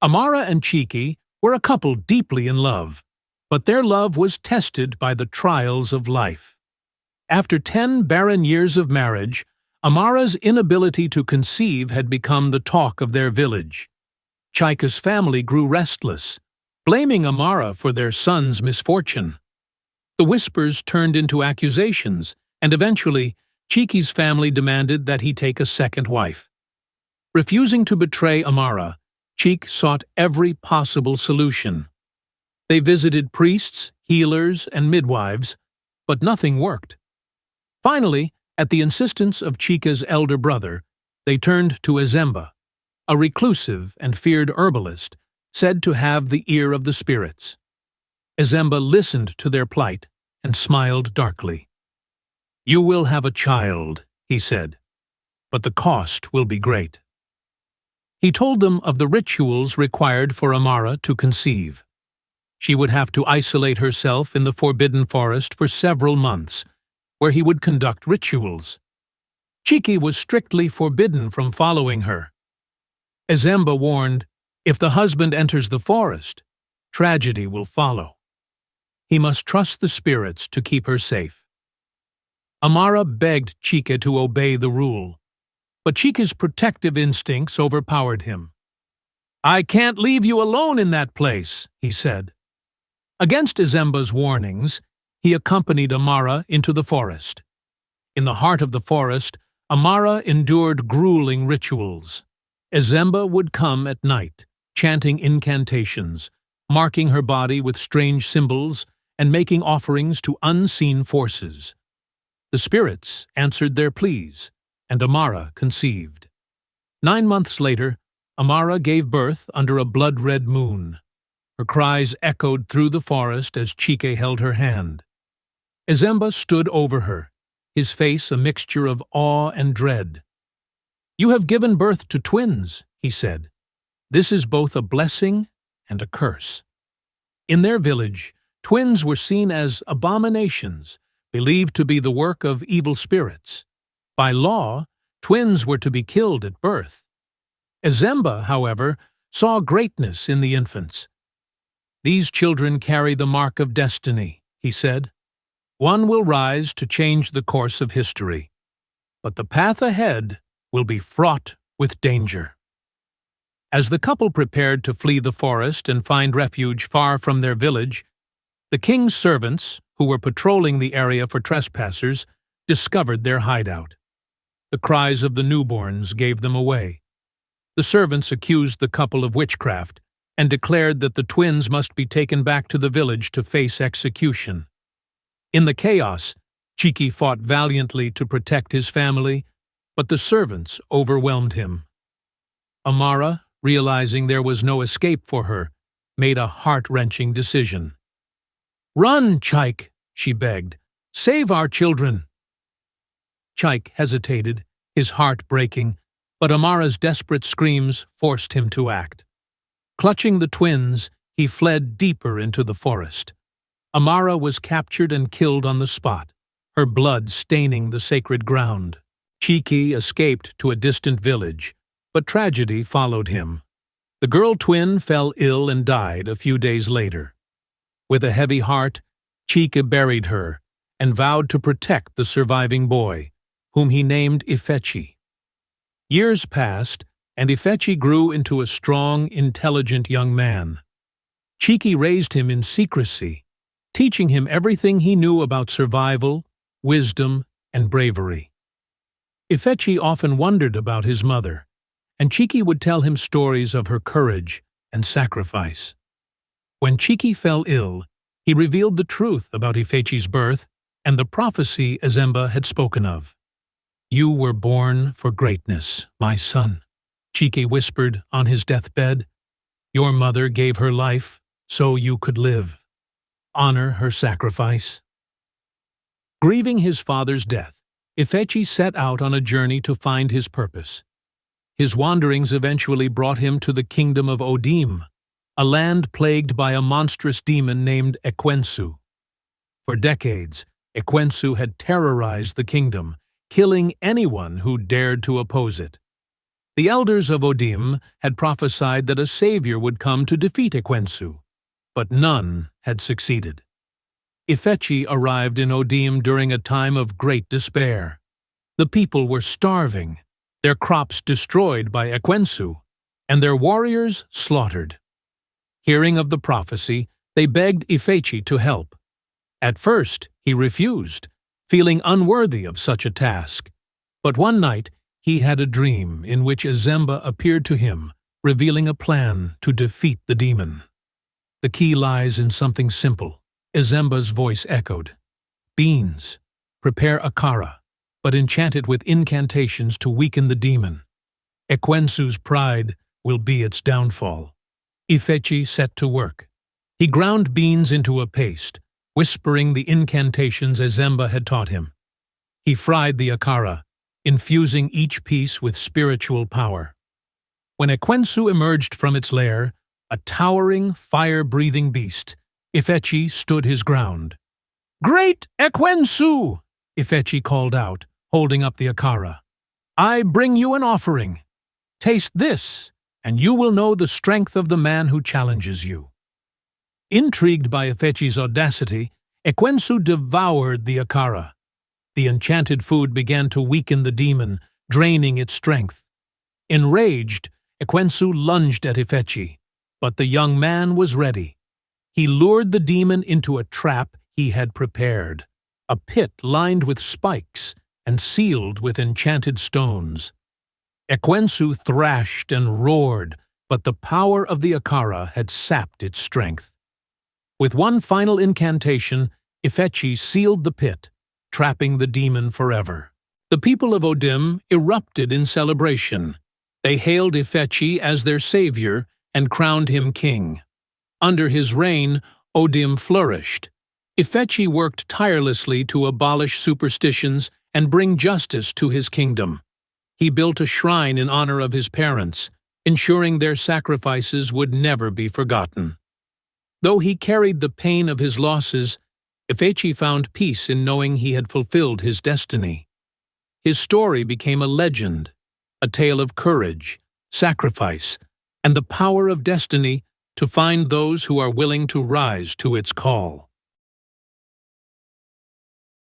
Amara and Chiki were a couple deeply in love, but their love was tested by the trials of life. After 10 barren years of marriage, Amara's inability to conceive had become the talk of their village. Chika's family grew restless, blaming Amara for their son's misfortune. The whispers turned into accusations, and eventually, Chiki's family demanded that he take a second wife. Refusing to betray Amara, Chik sought every possible solution. They visited priests, healers, and midwives, but nothing worked. Finally, at the insistence of Chika's elder brother, they turned to Ezemba, a reclusive and feared herbalist, said to have the ear of the spirits. Ezemba listened to their plight and smiled darkly. "You will have a child," he said, "but the cost will be great." He told them of the rituals required for Amara to conceive. She would have to isolate herself in the forbidden forest for several months, where he would conduct rituals. Chiki was strictly forbidden from following her. Ezemba warned, if the husband enters the forest, tragedy will follow. He must trust the spirits to keep her safe. Amara begged Chika to obey the rule, but Chika's protective instincts overpowered him. "I can't leave you alone in that place," he said. Against Ezemba's warnings, he accompanied Amara into the forest. In the heart of the forest, Amara endured grueling rituals. Ezemba would come at night, chanting incantations, marking her body with strange symbols, and making offerings to unseen forces. The spirits answered their pleas, and Amara conceived. 9 months later, Amara gave birth under a blood-red moon. Her cries echoed through the forest as Chike held her hand. Ezemba stood over her, his face a mixture of awe and dread. "You have given birth to twins," he said. "This is both a blessing and a curse." In their village, twins were seen as abominations, believed to be the work of evil spirits. By law, twins were to be killed at birth. Ezemba, however, saw greatness in the infants. "These children carry the mark of destiny," he said. "One will rise to change the course of history, but the path ahead will be fraught with danger." As the couple prepared to flee the forest and find refuge far from their village, the king's servants, who were patrolling the area for trespassers, discovered their hideout. The cries of the newborns gave them away. The servants accused the couple of witchcraft and declared that the twins must be taken back to the village to face execution. In the chaos, Chiki fought valiantly to protect his family, but the servants overwhelmed him. Amara, realizing there was no escape for her, made a heart-wrenching decision. "Run, Chike," she begged. "Save our children." Chike hesitated, his heart breaking, but Amara's desperate screams forced him to act. Clutching the twins, he fled deeper into the forest. Amara was captured and killed on the spot, her blood staining the sacred ground. Chiki escaped to a distant village, but tragedy followed him. The girl twin fell ill and died a few days later. With a heavy heart, Chika buried her and vowed to protect the surviving boy, whom he named Ifechi. Years passed, and Ifechi grew into a strong, intelligent young man. Chiki raised him in secrecy, teaching him everything he knew about survival, wisdom, and bravery. Ifechi often wondered about his mother, and Chiki would tell him stories of her courage and sacrifice. When Chiki fell ill, he revealed the truth about Ifechi's birth and the prophecy Ezemba had spoken of. "You were born for greatness, my son," Chiki whispered on his deathbed. "Your mother gave her life so you could live. Honor her sacrifice." Grieving his father's death, Ifechi set out on a journey to find his purpose. His wanderings eventually brought him to the kingdom of Odim, a land plagued by a monstrous demon named Ekwensu. For decades, Ekwensu had terrorized the kingdom, killing anyone who dared to oppose it. The elders of Odim had prophesied that a savior would come to defeat Ekwensu, but none had succeeded. Ifechi arrived in Odim during a time of great despair. The people were starving, their crops destroyed by Ekwensu, and their warriors slaughtered. Hearing of the prophecy, they begged Ifechi to help. At first, he refused, feeling unworthy of such a task. But one night, he had a dream in which Azemba appeared to him, revealing a plan to defeat the demon. The key lies in something simple. Azemba's voice echoed. Beans. Prepare akara, but enchant it with incantations to weaken the demon. Ekwensu's pride will be its downfall. Ifechi set to work. He ground beans into a paste, whispering the incantations Azemba had taught him. He fried the akara, infusing each piece with spiritual power. When Ekwensu emerged from its lair, a towering, fire-breathing beast, Ifechi stood his ground. "Great Ekwensu!" Ifechi called out, holding up the akara. "I bring you an offering. Taste this, and you will know the strength of the man who challenges you." Intrigued by Ifechi's audacity, Ekwensu devoured the akara. The enchanted food began to weaken the demon, draining its strength. Enraged, Ekwensu lunged at Ifechi, but the young man was ready. He lured the demon into a trap he had prepared, a pit lined with spikes and sealed with enchanted stones. Ekwensu thrashed and roared, but the power of the akara had sapped its strength. With one final incantation, Ifechi sealed the pit, trapping the demon forever. The people of Odim erupted in celebration. They hailed Ifechi as their savior and crowned him king. Under his reign, Odim flourished. Ifechi worked tirelessly to abolish superstitions and bring justice to his kingdom. He built a shrine in honor of his parents, ensuring their sacrifices would never be forgotten. Though he carried the pain of his losses, Ifechi found peace in knowing he had fulfilled his destiny. His story became a legend, a tale of courage, sacrifice, and the power of destiny to find those who are willing to rise to its call.